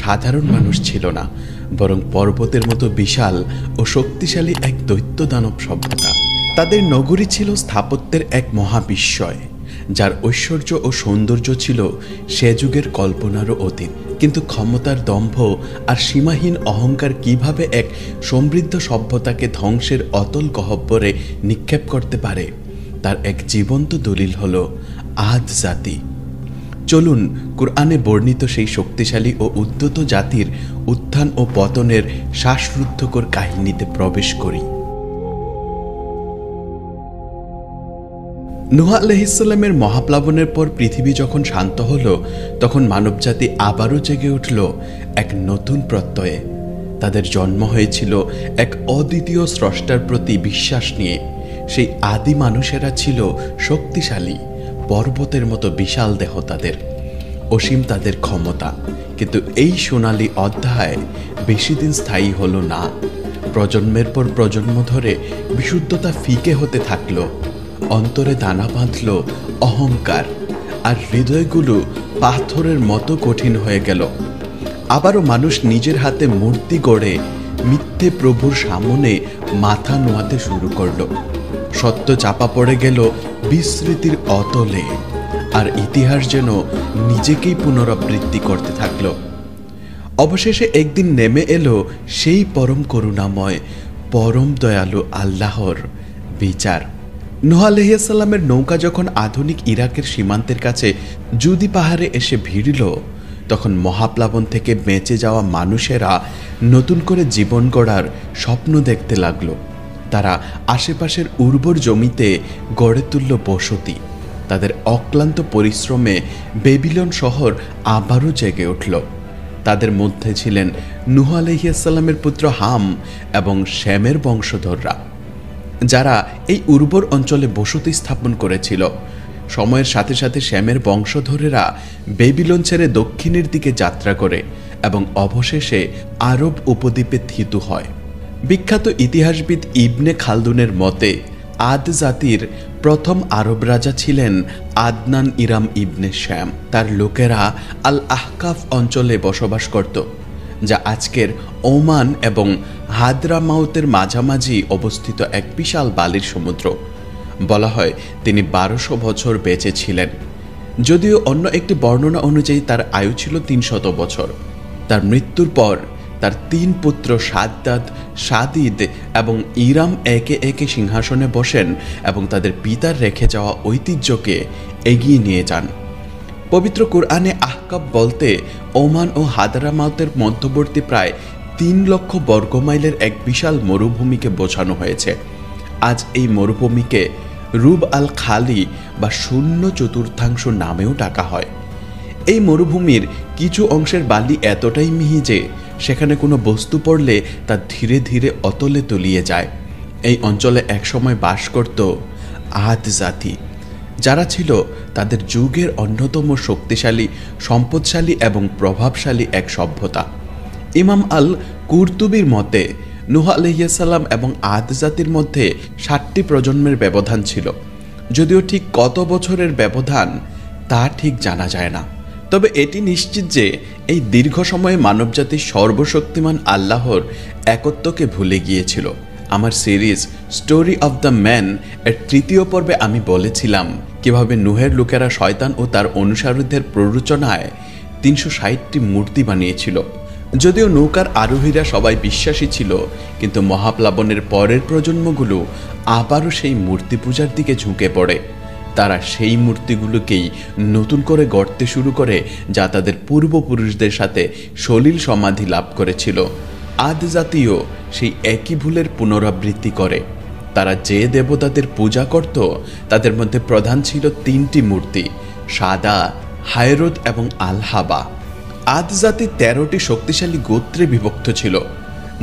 সাধারণ মানুষ ছিল না, বরং পর্বতের মতো বিশাল ও শক্তিশালী এক দৈত্য দানব সভ্যতা। তাদের নগরী ছিল স্থাপত্যের এক মহাবিস্ময়, যার ঐশ্বর্য ও সৌন্দর্য ছিল সে যুগের কল্পনারও অতীত। কিন্তু ক্ষমতার দম্ভ আর সীমাহীন অহংকার কিভাবে এক সমৃদ্ধ সভ্যতাকে ধ্বংসের অতল গহ্বরে নিক্ষেপ করতে পারে, তার এক জীবন্ত দলিল হল আদ জাতি। চলুন কুরআনে বর্ণিত সেই শক্তিশালী ও উদ্ধত জাতির উত্থান ও পতনের শ্বাসরুদ্ধকর কাহিনীতে প্রবেশ করি। নূহ আলাইহিসসালামের মহাপ্লাবনের পর পৃথিবী যখন শান্ত হল, তখন মানবজাতি আবারও জেগে উঠল এক নতুন প্রত্যয়ে। তাদের জন্ম হয়েছিল এক অদ্বিতীয় স্রষ্টার প্রতি বিশ্বাস নিয়ে। সেই আদি মানুষেরা ছিল শক্তিশালী, পর্বতের মতো বিশাল দেহ তাদের, অসীম তাদের ক্ষমতা। কিন্তু এই সোনালী অধ্যায় বেশি দিন স্থায়ী হলো না। প্রজন্মের পর প্রজন্ম ধরে বিশুদ্ধতা ফিকে হতে থাকলো, অন্তরে দানা বাঁধল অহংকার, আর হৃদয়গুলো পাথরের মতো কঠিন হয়ে গেল। আবারও মানুষ নিজের হাতে মূর্তি গড়ে মিথ্যে প্রভুর সামনে মাথা নোয়াতে শুরু করল। সত্য চাপা পড়ে গেল বিস্মৃতির অতলে, আর ইতিহাস যেন নিজেকেই পুনরাবৃত্তি করতে থাকলো। অবশেষে একদিন নেমে এলো সেই পরম করুণাময়, পরম দয়ালু আল্লাহর বিচার। নূহ আলাইহিসসালামের নৌকা যখন আধুনিক ইরাকের সীমান্তের কাছে জুদি পাহাড়ে এসে ভিড়ল, তখন মহাপ্লাবন থেকে বেঁচে যাওয়া মানুষেরা নতুন করে জীবন গড়ার স্বপ্ন দেখতে লাগলো। তারা আশেপাশের উর্বর জমিতে গড়ে তুলল বসতি। তাদের অক্লান্ত পরিশ্রমে বেবিলন শহর আবারও জেগে উঠল। তাদের মধ্যে ছিলেন নূহ আলাইহিসসালামের পুত্র হাম এবং শ্যামের বংশধররা, যারা এই উর্বর অঞ্চলে বসতি স্থাপন করেছিল। সময়ের সাথে সাথে শ্যামের বংশধরেরা বেবিলন ছেড়ে দক্ষিণের দিকে যাত্রা করে এবং অবশেষে আরব উপদ্বীপে থিত হয়। বিখ্যাত ইতিহাসবিদ ইবনে খালদুনের মতে আদ জাতির প্রথম আরব রাজা ছিলেন আদনান ইরাম ইবনে শ্যাম। তার লোকেরা আল আহকাফ অঞ্চলে বসবাস করত, যা আজকের ওমান এবং হাদরামাউতের মাঝামাঝি অবস্থিত এক বিশাল বালির সমুদ্র। বলা হয় তিনি 1200 বছর বেঁচে ছিলেন, যদিও অন্য একটি বর্ণনা অনুযায়ী তার আয়ু ছিল 300 বছর। তার মৃত্যুর পর তার 3 পুত্র সাদ্দাদ, সাদিদ এবং ইরাম একে একে সিংহাসনে বসেন এবং তাদের পিতার রেখে যাওয়া ঐতিহ্যকে এগিয়ে নিয়ে যান। পবিত্র কুরআনে আহকাব বলতে ওমান ও হাদরামাউতের মধ্যবর্তী প্রায় 3 লক্ষ বর্গমাইলের এক বিশাল মরুভূমিকে বোঝানো হয়েছে। আজ এই মরুভূমিকে রুব আল খালি বা শূন্য চতুর্থাংশ নামেও ডাকা হয়। এই মরুভূমির কিছু অংশের বালি এতটাই মিহি যে সেখানে কোনো বস্তু পড়লে তা ধীরে ধীরে অতলে তলিয়ে যায়। এই অঞ্চলে একসময় বাস করত আদ জাতি, যারা ছিল তাদের যুগের অন্যতম শক্তিশালী, সম্পদশালী এবং প্রভাবশালী এক সভ্যতা। ইমাম আল কুরতুবির মতে নূহ আলাইহিসসালাম এবং আদ জাতির মধ্যে 7টি প্রজন্মের ব্যবধান ছিল, যদিও ঠিক কত বছরের ব্যবধান তা ঠিক জানা যায় না। তবে এটি নিশ্চিত যে এই দীর্ঘ সময়ে মানবজাতি সর্বশক্তিমান আল্লাহর একত্বকে ভুলে গিয়েছিল। আমার series story of the man এর 3য় পর্বে আমি বলেছিলাম কিভাবে নূহের লোকেরা শয়তান ও তার অনুসারীদের প্ররোচনায় 360টি মূর্তি বানিয়েছিল। যদিও নৌকার আরোহীরা সবাই বিশ্বাসী ছিল, কিন্তু মহাপ্লাবনের পরের প্রজন্মগুলো আবারও সেই মূর্তি পূজার দিকে ঝুঁকে পড়ে। তারা সেই মূর্তিগুলোকেই নতুন করে গড়তে শুরু করে, যা তাদের পূর্বপুরুষদের সাথে সলিল সমাধি লাভ করেছিল। আদ জাতীয় সেই একই ভুলের পুনরাবৃত্তি করে। তারা যে দেবতাদের পূজা করত তাদের মধ্যে প্রধান ছিল 3টি মূর্তি, সাদা, হায়রত এবং আল-হাবা। আদ জাতি 13টি শক্তিশালী গোত্রে বিভক্ত ছিল,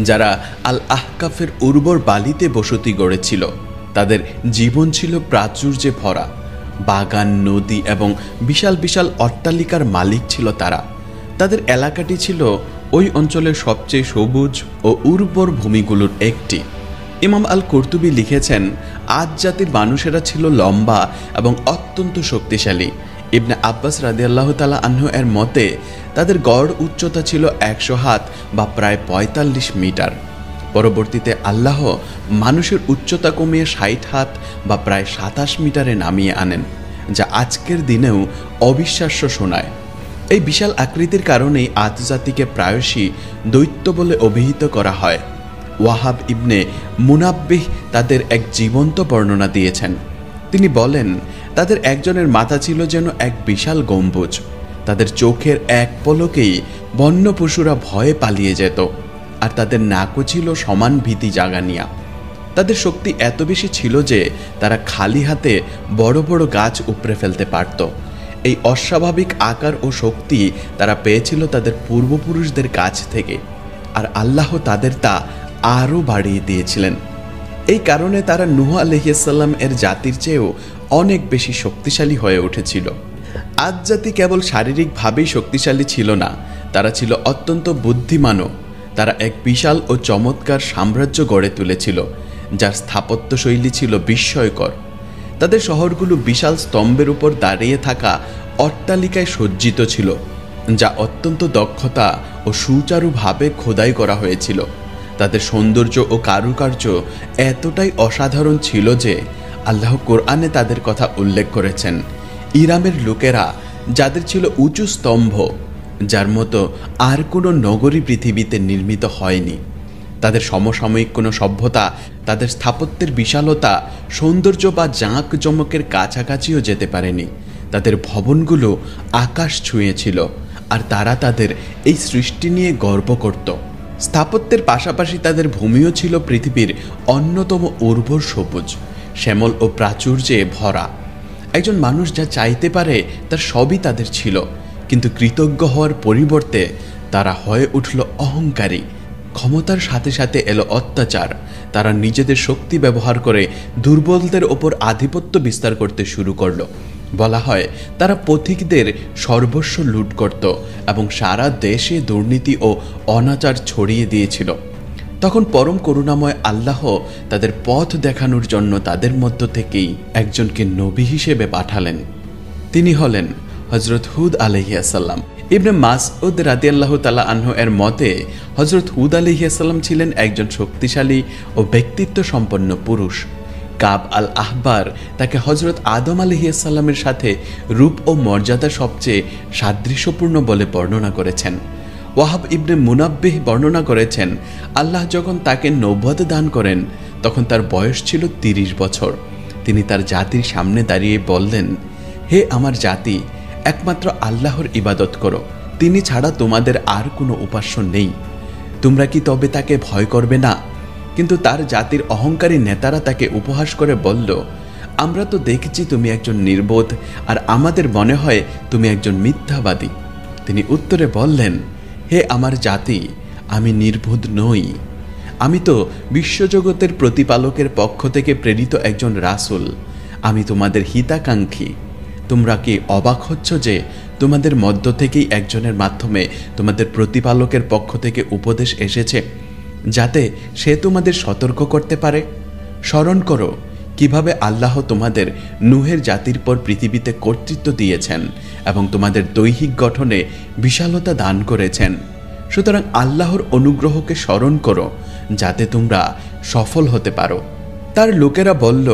যারা আল আহকাফের উর্বর বালিতে বসতি গড়েছিল। তাদের জীবন ছিল প্রাচুর্যে ভরা, বাগান, নদী এবং বিশাল বিশাল অট্টালিকার মালিক ছিল তারা। তাদের এলাকাটি ছিল ওই অঞ্চলের সবচেয়ে সবুজ ও উর্বর ভূমিগুলোর একটি। ইমাম আল কুরতুবি লিখেছেন, আদ জাতির মানুষেরা ছিল লম্বা এবং অত্যন্ত শক্তিশালী। ইবনে আব্বাস রাদিয়াল্লাহু তাআলা আনহু এর মতে তাদের গড় উচ্চতা ছিল 100 হাত বা প্রায় 45 মিটার। পরবর্তীতে আল্লাহ মানুষের উচ্চতা কমিয়ে 60 হাত বা প্রায় 27 মিটারে নামিয়ে আনেন, যা আজকের দিনেও অবিশ্বাস্য শোনায়। এই বিশাল আকৃতির কারণেই আদ জাতিকে প্রায়শই দৈত্য বলে অভিহিত করা হয়। ওয়াহাব ইবনে মুনাব্বিহ তাদের এক জীবন্ত বর্ণনা দিয়েছেন। তিনি বলেন, তাদের একজনের মাথা ছিল যেন এক বিশাল গম্বুজ। তাদের চোখের এক পলকেই বন্য পশুরা ভয়ে পালিয়ে যেত, আর তাদের নাকও ছিল সমান ভীতি জাগানিয়া। তাদের শক্তি এত বেশি ছিল যে তারা খালি হাতে বড় বড় গাছ উপড়ে ফেলতে পারত। এই অস্বাভাবিক আকার ও শক্তি তারা পেয়েছিল তাদের পূর্বপুরুষদের কাছ থেকে, আর আল্লাহ তাদের তা আরও বাড়িয়ে দিয়েছিলেন। এই কারণে তারা নূহ আলাইহিস সালাম এর জাতির চেয়েও অনেক বেশি শক্তিশালী হয়ে উঠেছিল। আদ জাতি কেবল শারীরিকভাবেই শক্তিশালী ছিল না, তারা ছিল অত্যন্ত বুদ্ধিমানও। তারা এক বিশাল ও চমৎকার সাম্রাজ্য গড়ে তুলেছিল, যার স্থাপত্যশৈলী ছিল বিস্ময়কর। তাদের শহরগুলো বিশাল স্তম্ভের উপর দাঁড়িয়ে থাকা অট্টালিকায় সজ্জিত ছিল, যা অত্যন্ত দক্ষতা ও সুচারুভাবে খোদাই করা হয়েছিল। তাদের সৌন্দর্য ও কারুকার্য এতটাই অসাধারণ ছিল যে আল্লাহ কোরআনে তাদের কথা উল্লেখ করেছেন। ইরামের লোকেরা, যাদের ছিল উঁচু স্তম্ভ, যার মতো আর কোনো নগরী পৃথিবীতে নির্মিত হয়নি। তাদের সমসাময়িক কোনো সভ্যতা তাদের স্থাপত্যের বিশালতা, সৌন্দর্য বা জাঁকজমকের কাছাকাছিও যেতে পারেনি। তাদের ভবনগুলো আকাশ ছুঁয়েছিল, আর তারা তাদের এই সৃষ্টি নিয়ে গর্ব করত। স্থাপত্যের পাশাপাশি তাদের ভূমিও ছিল পৃথিবীর অন্যতম উর্বর সবুজ, শ্যামল ও প্রাচুর্যে ভরা। একজন মানুষ যা চাইতে পারে তার সবই তাদের ছিল, কিন্তু কৃতজ্ঞ হওয়ার পরিবর্তে তারা হয়ে উঠল অহংকারী। ক্ষমতার সাথে সাথে এলো অত্যাচার। তারা নিজেদের শক্তি ব্যবহার করে দুর্বলদের ওপর আধিপত্য বিস্তার করতে শুরু করলো। বলা হয় তারা পথিকদের সর্বস্ব লুট করত এবং সারা দেশে দুর্নীতি ও অনাচার ছড়িয়ে দিয়েছিল। তখন পরম করুণাময় আল্লাহ তাদের পথ দেখানোর জন্য তাদের মধ্য থেকেই একজনকে নবী হিসেবে পাঠালেন। তিনি হলেন হযরত হুদ আলাইহিস সালাম। ইবনে মাসউদ রাদিয়াল্লাহু তাআলা আনহু এর মতে হযরত হুদ আলাইহিস সালাম ছিলেন একজন শক্তিশালী ও ব্যক্তিত্ব সম্পন্ন পুরুষ। কাব আল আহবার তাকে হযরত আদম আলাইহিস সালামের সাথে রূপ ও মর্যাদা সবচেয়ে সাদৃশ্যপূর্ণ বলে বর্ণনা করেছেন। ওয়াহাব ইবনে মুনাব্বিহ বর্ণনা করেছেন, আল্লাহ যখন তাকে নবুয়ত দান করেন তখন তার বয়স ছিল 30 বছর। তিনি তার জাতির সামনে দাঁড়িয়ে বললেন, হে আমার জাতি, একমাত্র আল্লাহর ইবাদত করো, তিনি ছাড়া তোমাদের আর কোনো উপাস্য নেই। তোমরা কি তবে তাকে ভয় করবে না? কিন্তু তার জাতির অহংকারী নেতারা তাকে উপহাস করে বলল, আমরা তো দেখেছি তুমি একজন নির্বোধ, আর আমাদের মনে হয় তুমি একজন মিথ্যাবাদী। তিনি উত্তরে বললেন, হে আমার জাতি, আমি নির্বোধ নই। আমি তো বিশ্বজগতের প্রতিপালকের পক্ষ থেকে প্রেরিত একজন রাসূল। আমি তোমাদের হিতাকাঙ্ক্ষী। তোমরা কি অবাক হচ্ছ যে তোমাদের মধ্য থেকেই একজনের মাধ্যমে তোমাদের প্রতিপালকের পক্ষ থেকে উপদেশ এসেছে, যাতে সে তোমাদের সতর্ক করতে পারে? স্মরণ করো কিভাবে আল্লাহ তোমাদের নূহের জাতির পর পৃথিবীতে কর্তৃত্ব দিয়েছেন এবং তোমাদের দৈহিক গঠনে বিশালতা দান করেছেন। সুতরাং আল্লাহর অনুগ্রহকে স্মরণ করো, যাতে তোমরা সফল হতে পারো। তার লোকেরা বলল,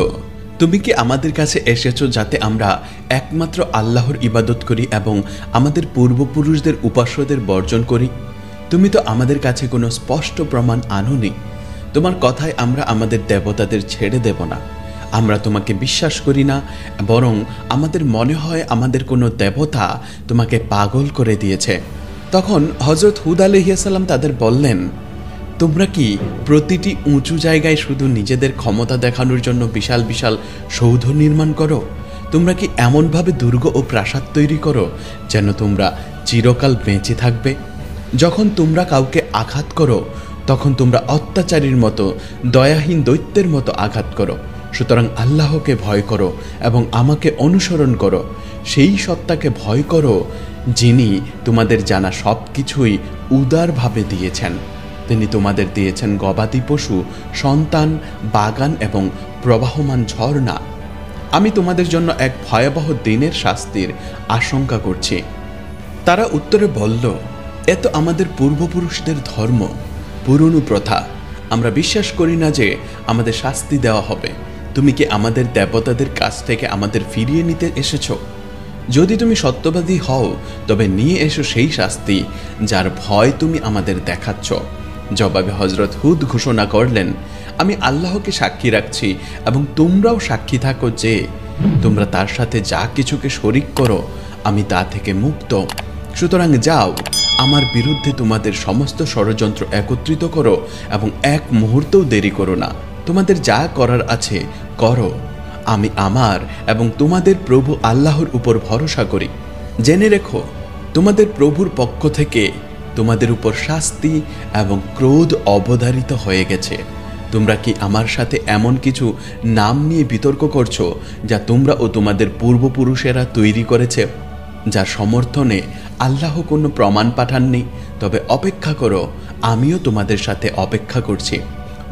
তুমি কি আমাদের কাছে এসেছো যাতে আমরা একমাত্র আল্লাহর ইবাদত করি এবং আমাদের পূর্বপুরুষদের উপাস্যদের বর্জন করি? তুমি তো আমাদের কাছে কোনো স্পষ্ট প্রমাণ আনোনি। তোমার কথায় আমরা আমাদের দেবতাদের ছেড়ে দেব না। আমরা তোমাকে বিশ্বাস করি না, বরং আমাদের মনে হয় আমাদের কোনো দেবতা তোমাকে পাগল করে দিয়েছে। তখন হযরত হুদ আলাইহিস সালাম তাদের বললেন, তোমরা কি প্রতিটি উঁচু জায়গায় শুধু নিজেদের ক্ষমতা দেখানোর জন্য বিশাল বিশাল সৌধ নির্মাণ করো? তোমরা কি এমনভাবে দুর্গ ও প্রাসাদ তৈরি করো যেন তোমরা চিরকাল বেঁচে থাকবে? যখন তোমরা কাউকে আঘাত করো তখন তোমরা অত্যাচারীর মতো, দয়াহীন দৈত্যের মতো আঘাত করো। সুতরাং আল্লাহকে ভয় করো এবং আমাকে অনুসরণ করো। সেই সত্তাকে ভয় করো যিনি তোমাদের জানা সব কিছুই উদারভাবে দিয়েছেন। তিনি তোমাদের দিয়েছেন গবাদি পশু, সন্তান, বাগান এবং প্রবাহমান ঝর্ণা। আমি তোমাদের জন্য এক ভয়াবহ দিনের শাস্তির আশঙ্কা করছি। তারা উত্তরে বলল, এ তো আমাদের পূর্বপুরুষদের ধর্ম, পুরনো প্রথা। আমরা বিশ্বাস করি না যে আমাদের শাস্তি দেওয়া হবে। তুমি কি আমাদের দেবতাদের কাছ থেকে আমাদের ফিরিয়ে নিতে এসেছো? যদি তুমি সত্যবাদী হও তবে নিয়ে এসো সেই শাস্তি যার ভয় তুমি আমাদের দেখাচ্ছ। জবাবে হযরত হুদ ঘোষণা করলেন, আমি আল্লাহকে সাক্ষী রাখছি এবং তোমরাও সাক্ষী থাকো যে তোমরা তার সাথে যা কিছুকে শরিক করো আমি তা থেকে মুক্ত। সুতরাং যাও, আমার বিরুদ্ধে তোমাদের সমস্ত ষড়যন্ত্র একত্রিত করো এবং এক মুহূর্তও দেরি করো না। তোমাদের যা করার আছে করো। আমি আমার এবং তোমাদের প্রভু আল্লাহর উপর ভরসা করি। জেনে রেখো, তোমাদের প্রভুর পক্ষ থেকে তোমাদের উপর শাস্তি এবং ক্রোধ অবধারিত হয়ে গেছে। তোমরা কি আমার সাথে এমন কিছু নাম নিয়ে বিতর্ক করছো যা তোমরা ও তোমাদের পূর্বপুরুষেরা তৈরি করেছে, যার সমর্থনে আল্লাহ কোনো প্রমাণ পাঠাননি? তবে অপেক্ষা করো, আমিও তোমাদের সাথে অপেক্ষা করছি।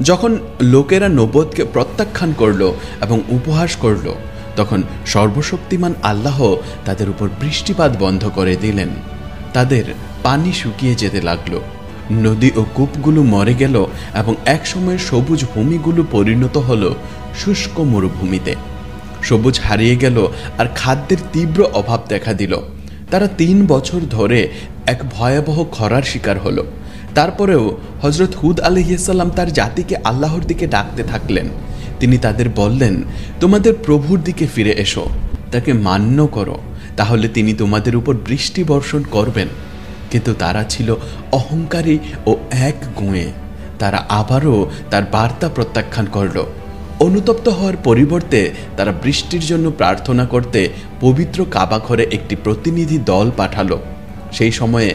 যখন লোকেরা নবুয়তকে প্রত্যাখ্যান করল এবং উপহাস করল, তখন সর্বশক্তিমান আল্লাহ তাদের উপর বৃষ্টিপাত বন্ধ করে দিলেন। তাদের পানি শুকিয়ে যেতে লাগলো, নদী ও কূপগুলো মরে গেল এবং একসময় সবুজ ভূমিগুলো পরিণত হলো শুষ্ক মরুভূমিতে। সবুজ হারিয়ে গেল আর খাদ্যের তীব্র অভাব দেখা দিল। তারা 3 বছর ধরে এক ভয়াবহ খরার শিকার হলো। তারপরেও হযরত হুদ আলাইহিসসালাম তার জাতিকে আল্লাহর দিকে ডাকতে থাকলেন। তিনি তাদের বললেন, তোমাদের প্রভুর দিকে ফিরে এসো, তাকে মান্য করো, তাহলে তিনি তোমাদের উপর বৃষ্টি বর্ষণ করবেন। কিন্তু তারা ছিল অহংকারী ও এক গুঁয়ে। তারা আবারও তার বার্তা প্রত্যাখ্যান করল। অনুতপ্ত হওয়ার পরিবর্তে তারা বৃষ্টির জন্য প্রার্থনা করতে পবিত্র কাবা ঘরে একটি প্রতিনিধি দল পাঠালো। সেই সময়ে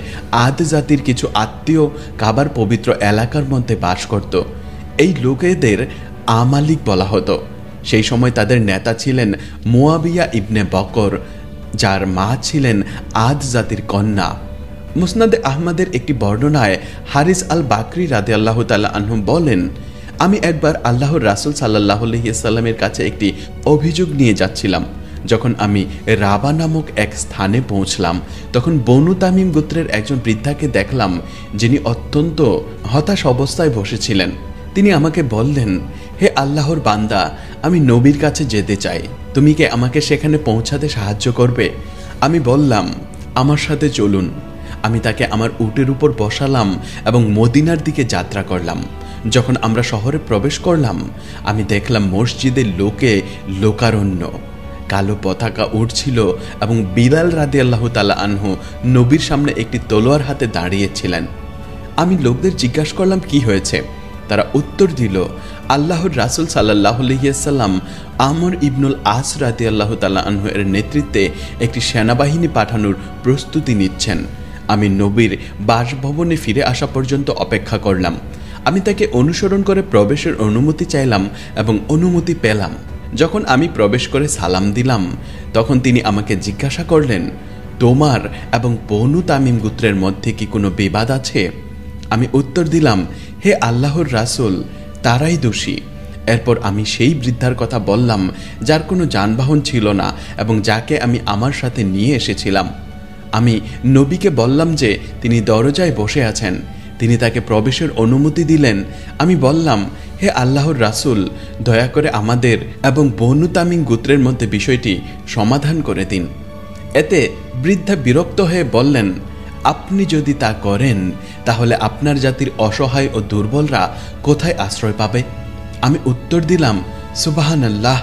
আদ জাতির কিছু আত্মীয় কাবার পবিত্র এলাকার মধ্যে বাস করত। এই লোকেদের আমালিক বলা হতো। সেই সময় তাদের নেতা ছিলেন মুয়াবিয়া ইবনে বকর, যার মা ছিলেন আদ জাতির কন্যা। মুসনাদে আহমদের একটি বর্ণনায় হারিস আল বাকরি রাদিয়াল্লাহু তাআলা আনহু বলেন, আমি একবার আল্লাহর রাসূল সাল্লাল্লাহু আলাইহি ওয়াসাল্লামের কাছে একটি অভিযোগ নিয়ে যাচ্ছিলাম। যখন আমি রাবা নামক এক স্থানে পৌঁছলাম, তখন বনু তামিম গোত্রের একজন বৃদ্ধাকে দেখলাম, যিনি অত্যন্ত হতাশ অবস্থায় বসেছিলেন। তিনি আমাকে বললেন, হে আল্লাহর বান্দা, আমি নবীর কাছে যেতে চাই, তুমি কি আমাকে সেখানে পৌঁছাতে সাহায্য করবে? আমি বললাম, আমার সাথে চলুন। আমি তাকে আমার উটের উপর বসালাম এবং মদিনার দিকে যাত্রা করলাম। যখন আমরা শহরে প্রবেশ করলাম, আমি দেখলাম মসজিদের লোকে লোকারণ্য। কালো পতাকা উড়ছিল এবং বিলাল রাদিয়াল্লাহু তাআলা আনহু নবীর সামনে একটি তলোয়ার হাতে দাঁড়িয়েছিলেন। আমি লোকদের জিজ্ঞাসা করলাম, কি হয়েছে? তারা উত্তর দিল, আল্লাহর রাসূল সাল্লাল্লাহু আলাইহি ওয়াসাল্লাম আমর ইবনুল আস রাদিয়াল্লাহু তাআলা আনহু এর নেতৃত্বে একটি সেনাবাহিনী পাঠানোর প্রস্তুতি নিচ্ছেন। আমি নবীর বাসভবনে ফিরে আসা পর্যন্ত অপেক্ষা করলাম। আমি তাকে অনুসরণ করে প্রবেশের অনুমতি চাইলাম এবং অনুমতি পেলাম। যখন আমি প্রবেশ করে সালাম দিলাম, তখন তিনি আমাকে জিজ্ঞাসা করলেন, তোমার এবং বনু তামিম গোত্রের মধ্যে কি কোনো বিবাদ আছে? আমি উত্তর দিলাম, হে আল্লাহর রাসূল, তারাই দোষী। এরপর আমি সেই বৃদ্ধার কথা বললাম, যার কোনো যানবাহন ছিল না এবং যাকে আমি আমার সাথে নিয়ে এসেছিলাম। আমি নবীকে বললাম যে তিনি দরজায় বসে আছেন। তিনি তাকে প্রবেশের অনুমতি দিলেন। আমি বললাম, হে আল্লাহর রাসূল, দয়া করে আমাদের এবং বনু তামিম গোত্রের মধ্যে বিষয়টি সমাধান করে দিন। এতে বৃদ্ধা বিরক্ত হয়ে বললেন, আপনি যদি তা করেন তাহলে আপনার জাতির অসহায় ও দুর্বলরা কোথায় আশ্রয় পাবে? আমি উত্তর দিলাম, সুবহানাল্লাহ,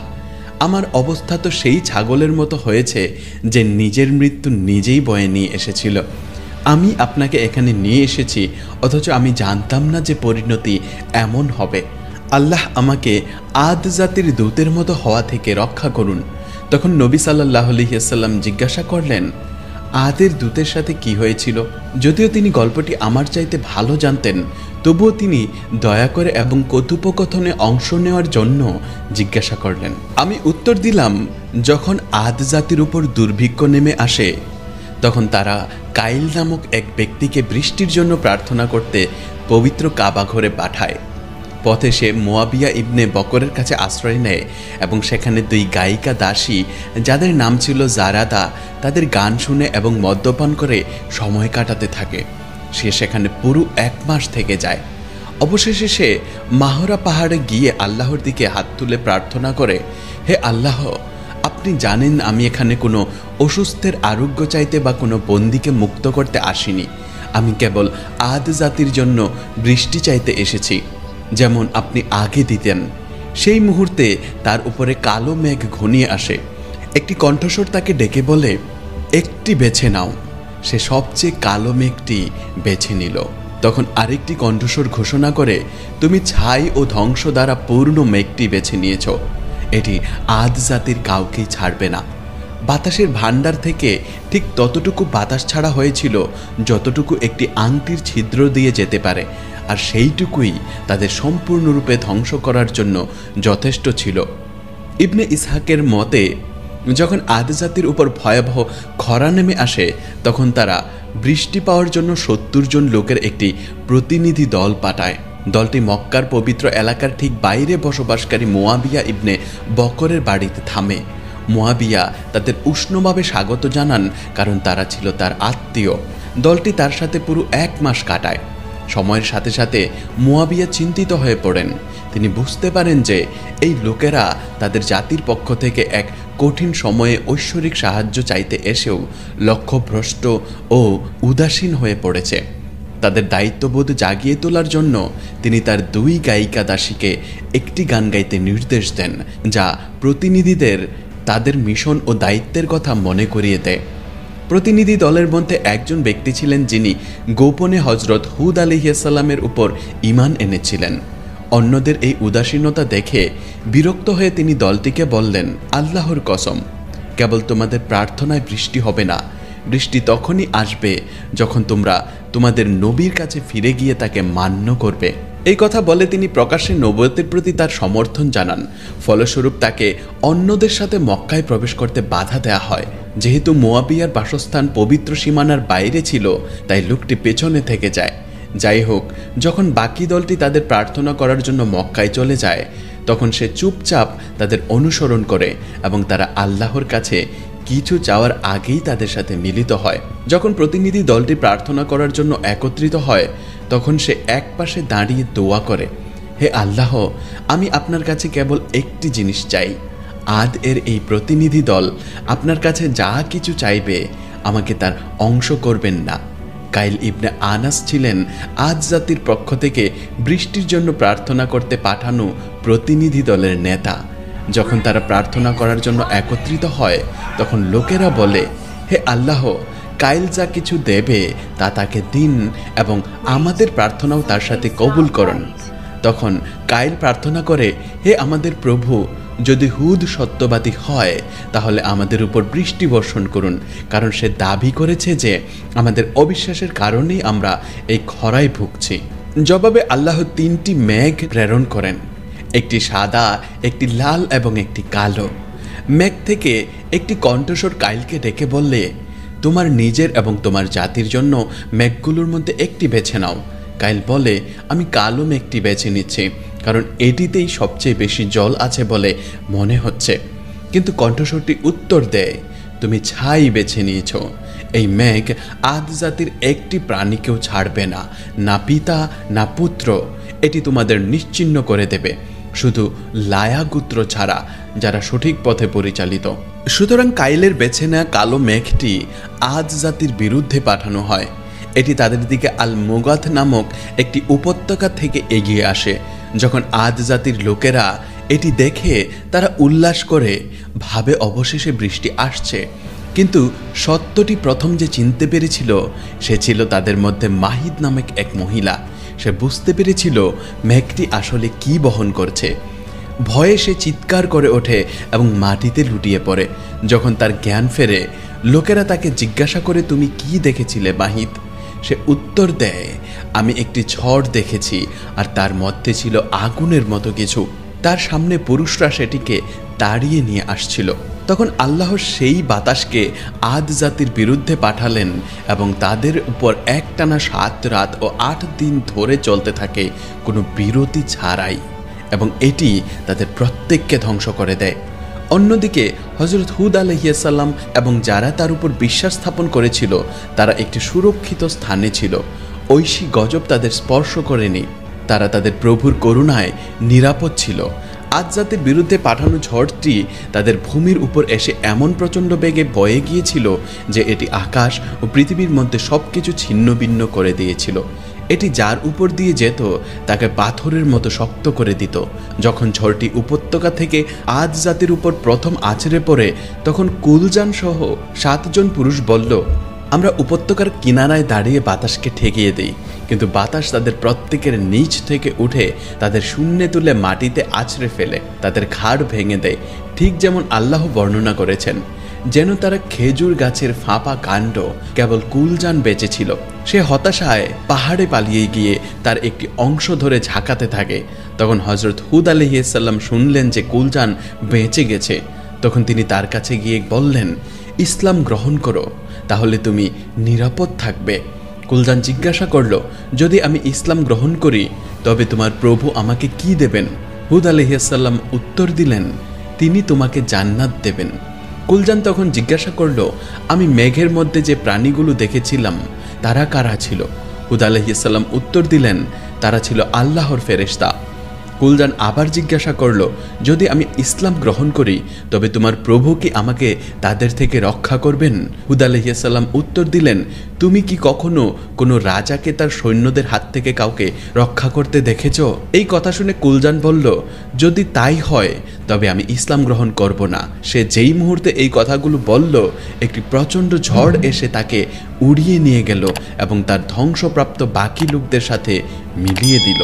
আমার অবস্থা তো সেই ছাগলের মতো হয়েছে যে নিজের মৃত্যু নিজেই বয়ে নিয়ে এসেছিল। আমি আপনাকে এখানে নিয়ে এসেছি, অথচ আমি জানতাম না যে পরিণতি এমন হবে। আল্লাহ আমাকে আদ জাতির দূতের মতো হওয়া থেকে রক্ষা করুন। তখন নবী সাল্লাল্লাহু আলাইহি ওয়াসাল্লাম জিজ্ঞাসা করলেন, আদের দূতের সাথে কি হয়েছিল? যদিও তিনি গল্পটি আমার চাইতে ভালো জানতেন, তবুও তিনি দয়া করে এবং কথোপকথনে অংশ নেওয়ার জন্য জিজ্ঞাসা করলেন। আমি উত্তর দিলাম, যখন আদ জাতির উপর দুর্ভিক্ষ নেমে আসে, তখন তারা কাইল নামক এক ব্যক্তিকে বৃষ্টির জন্য প্রার্থনা করতে পবিত্র কাবা ঘরে পাঠায়। পথে সে মুয়াবিয়া ইবনে বকরের কাছে আশ্রয় নেয় এবং সেখানে 2 গায়িকা দাসী যাদের নাম ছিল জারাদা তাদের গান শুনে এবং মদ্যপান করে সময় কাটাতে থাকে। সে সেখানে পুরো 1 মাস থেকে যায়। অবশেষে সে মাহরা পাহাড়ে গিয়ে আল্লাহর দিকে হাত তুলে প্রার্থনা করে, হে আল্লাহ, আপনি জানেন আমি এখানে কোনো অসুস্থের আরোগ্য চাইতে বা কোনো বন্দীকে মুক্ত করতে আসিনি। আমি কেবল আদ জাতির জন্য বৃষ্টি চাইতে এসেছি, যেমন আপনি আগে দিতেন। সেই মুহূর্তে তার উপরে কালো মেঘ ঘনিয়ে আসে। একটি কণ্ঠস্বর তাকে ডেকে বলে, একটি বেছে নাও। সে সবচেয়ে কালো মেঘটি বেছে নিল। তখন আরেকটি কণ্ঠস্বর ঘোষণা করে, তুমি ছাই ও ধ্বংস দ্বারা পূর্ণ মেঘটি বেছে নিয়েছ। এটি আদ জাতির কাউকেই ছাড়বে না। বাতাসের ভাণ্ডার থেকে ঠিক ততটুকু বাতাস ছাড়া হয়েছিল যতটুকু একটি আংটির ছিদ্র দিয়ে যেতে পারে, আর সেইটুকুই তাদের সম্পূর্ণরূপে ধ্বংস করার জন্য যথেষ্ট ছিল। ইবনে ইসহাকের মতে যখন আদ জাতির উপর ভয়াবহ খরা নেমে আসে তখন তারা বৃষ্টি পাওয়ার জন্য 70 জন লোকের একটি প্রতিনিধি দল পাঠায়। দলটি মক্কার পবিত্র এলাকার ঠিক বাইরে বসবাসকারী মুয়াবিয়া ইবনে বকরের বাড়িতে থামে। মুয়াবিয়া তাদের উষ্ণভাবে স্বাগত জানান, কারণ তারা ছিল তার আত্মীয়। দলটি তার সাথে পুরো 1 মাস কাটায়। সময়ের সাথে সাথে মুয়াবিয়া চিন্তিত হয়ে পড়েন। তিনি বুঝতে পারেন যে এই লোকেরা তাদের জাতির পক্ষ থেকে এক কঠিন সময়ে ঐশ্বরিক সাহায্য চাইতে এসেও লক্ষ্যভ্রষ্ট ও উদাসীন হয়ে পড়েছে। তাদের দায়িত্ববোধ জাগিয়ে তোলার জন্য তিনি তার 2 গায়িকা দাসীকে একটি গান গাইতে নির্দেশ দেন, যা প্রতিনিধিদের তাদের মিশন ও দায়িত্বের কথা মনে করিয়ে দেয়। প্রতিনিধি দলের মধ্যে একজন ব্যক্তি ছিলেন যিনি গোপনে হজরত হুদ আলাইহিসসালামের উপর ঈমান এনেছিলেন। অন্যদের এই উদাসীনতা দেখে বিরক্ত হয়ে তিনি দলটিকে বললেন, আল্লাহর কসম, কেবল তোমাদের প্রার্থনায় বৃষ্টি হবে না। বৃষ্টি তখনই আসবে যখন তোমরা তোমাদের নবীর কাছে ফিরে গিয়ে তাকে মান্য করবে। এই কথা বলে তিনি প্রকাশ্যে নবুয়তের প্রতি তার সমর্থন জানান। ফলস্বরূপ তাকে অন্যদের সাথে মক্কায় প্রবেশ করতে বাধা দেয়া হয়। যেহেতু মুয়াবিয়ার বাসস্থান পবিত্র সীমানার বাইরে ছিল, তাই লোকটি পেছনে থেকে যায়। যাই হোক, যখন বাকি দলটি তাদের প্রার্থনা করার জন্য মক্কায় চলে যায়, তখন সে চুপচাপ তাদের অনুসরণ করে এবং তারা আল্লাহর কাছে কিছু চাওয়ার আগেই তাদের সাথে মিলিত হয়। যখন প্রতিনিধি দলটি প্রার্থনা করার জন্য একত্রিত হয়, তখন সে এক পাশে দাঁড়িয়ে দোয়া করে, হে আল্লাহ, আমি আপনার কাছে কেবল একটি জিনিস চাই। আদ এর এই প্রতিনিধি দল আপনার কাছে যা কিছু চাইবে আমাকে তার অংশ করবেন না। কাইল ইবনে আনাস ছিলেন আদ জাতির পক্ষ থেকে বৃষ্টির জন্য প্রার্থনা করতে পাঠানো প্রতিনিধি দলের নেতা। যখন তারা প্রার্থনা করার জন্য একত্রিত হয়, তখন লোকেরা বলে, হে আল্লাহ, কাইল যা কিছু দেবে তা তাকে দিন এবং আমাদের প্রার্থনাও তার সাথে কবুল করুন। তখন কাইল প্রার্থনা করে, হে আমাদের প্রভু, যদি হুদ সত্যবাদী হয় তাহলে আমাদের উপর বৃষ্টি বর্ষণ করুন, কারণ সে দাবি করেছে যে আমাদের অবিশ্বাসের কারণেই আমরা এই খরায় ভুগছি। জবাবে আল্লাহ 3টি মেঘ প্রেরণ করেন, একটি সাদা, একটি লাল এবং একটি কালো। মেঘ থেকে একটি কণ্ঠস্বর কাইলকে ডেকে বললে, তোমার নিজের এবং তোমার জাতির জন্য মেঘগুলোর মধ্যে একটি বেছে নাও। কাইল বলে, আমি কালো মেঘটি বেছে নিচ্ছি, কারণ এটিতেই সবচেয়ে বেশি জল আছে বলে মনে হচ্ছে। কিন্তু কণ্ঠস্বরটি উত্তর দেয়, তুমি ছাই বেছে নিয়েছ। এই মেঘ আদ জাতির একটি প্রাণীকেও ছাড়বে না, না পিতা না পুত্র। এটি তোমাদের নিশ্চিহ্ন করে দেবে, শুধু লায়াগুত্র ছাড়া যারা সঠিক পথে পরিচালিত। সুতরাং কাইলের বেছে নেওয়া কালো মেঘটি আদ জাতির বিরুদ্ধে পাঠানো হয়। এটি তাদের দিকে আল মুগাথ নামক একটি উপত্যকা থেকে এগিয়ে আসে। যখন আদ জাতির লোকেরা এটি দেখে তারা উল্লাস করে, ভাবে অবশেষে বৃষ্টি আসছে। কিন্তু সত্যটি প্রথম যে চিনতে পেরেছিল সে ছিল তাদের মধ্যে মাহিদ নামক এক মহিলা। সে বুঝতে পেরেছিল মেঘটি আসলে কি বহন করছে। ভয়ে সে চিৎকার করে ওঠে এবং মাটিতে লুটিয়ে পড়ে। যখন তার জ্ঞান ফেরে, লোকেরা তাকে জিজ্ঞাসা করে, তুমি কি দেখেছিলে মাহিদ? সে উত্তর দেয়, আমি একটি ঝড় দেখেছি, আর তার মধ্যে ছিল আগুনের মতো কিছু। তার সামনে পুরুষরা সেটিকে তাড়িয়ে নিয়ে আসছিল। তখন আল্লাহ সেই বাতাসকে আদ জাতির বিরুদ্ধে পাঠালেন এবং তাদের উপর একটানা 7 রাত ও 8 দিন ধরে চলতে থাকে কোনো বিরতি ছাড়াই, এবং এটি তাদের প্রত্যেককে ধ্বংস করে দেয়। অন্যদিকে হযরত হুদ আলাইহিসসালাম এবং যারা তার উপর বিশ্বাস স্থাপন করেছিল তারা একটি সুরক্ষিত স্থানে ছিল। ঐশী গজব তাদের স্পর্শ করেনি, তারা তাদের প্রভুর করুণায় নিরাপদ ছিল। আদ জাতির বিরুদ্ধে পাঠানো ঝড়টি তাদের ভূমির উপর এসে এমন প্রচণ্ড বেগে বয়ে গিয়েছিল যে এটি আকাশ ও পৃথিবীর মধ্যে সব কিছু ছিন্ন ভিন্ন করে দিয়েছিল। এটি যার উপর দিয়ে যেত তাকে পাথরের মতো শক্ত করে দিত। যখন ঝড়টি উপত্যকা থেকে আদ জাতির উপর প্রথম আছড়ে পড়ে তখন কুলজান সহ 7 জন পুরুষ বলল, আমরা উপত্যকার কিনারায় দাঁড়িয়ে বাতাসকে ঠেকিয়ে দিই, কিন্তু বাতাস তাদের প্রত্যেকের নিচ থেকে উঠে তাদের শূন্যে তুলে মাটিতে আছড়ে ফেলে, তাদের ঘাড় ভেঙে দেয়, ঠিক যেমন আল্লাহ বর্ণনা করেছেন। যেন তারা খেজুর গাছের ফাঁপা কাণ্ড। কেবল কুলজান বেঁচে ছিল। সে হতাশায় পাহাড়ে পালিয়ে গিয়ে তার একটি অংশ ধরে ঝাঁকাতে থাকে। তখন হযরত হুদ আলাইহিসসালাম শুনলেন যে কুলজান বেঁচে গেছে। তখন তিনি তার কাছে গিয়ে বললেন, ইসলাম গ্রহণ করো, তাহলে তুমি নিরাপদ থাকবে। কুলজান জিজ্ঞাসা করল, যদি আমি ইসলাম গ্রহণ করি তবে তোমার প্রভু আমাকে কি দেবেন? হুদ আলাইহিসসালাম উত্তর দিলেন, তিনি তোমাকে জান্নাত দেবেন। কুলজান তখন জিজ্ঞাসা করল, আমি মেঘের মধ্যে যে প্রাণীগুলো দেখেছিলাম তারা কারা ছিল? হুদ আলাইহিসসালাম উত্তর দিলেন, তারা ছিল আল্লাহর ফেরেশতা। কুলজান আবার জিজ্ঞাসা করল, যদি আমি ইসলাম গ্রহণ করি তবে তোমার প্রভু কি আমাকে তাদের থেকে রক্ষা করবেন? হুদ আলাইহিসসালাম উত্তর দিলেন, তুমি কি কখনো কোনো রাজাকে তার সৈন্যদের হাত থেকে কাউকে রক্ষা করতে দেখেছ? এই কথা শুনে কুলজান বলল, যদি তাই হয় তবে আমি ইসলাম গ্রহণ করব না। সে যেই মুহূর্তে এই কথাগুলো বলল, একটি প্রচণ্ড ঝড় এসে তাকে উড়িয়ে নিয়ে গেল এবং তার ধ্বংসপ্রাপ্ত বাকি লোকদের সাথে মিলিয়ে দিল।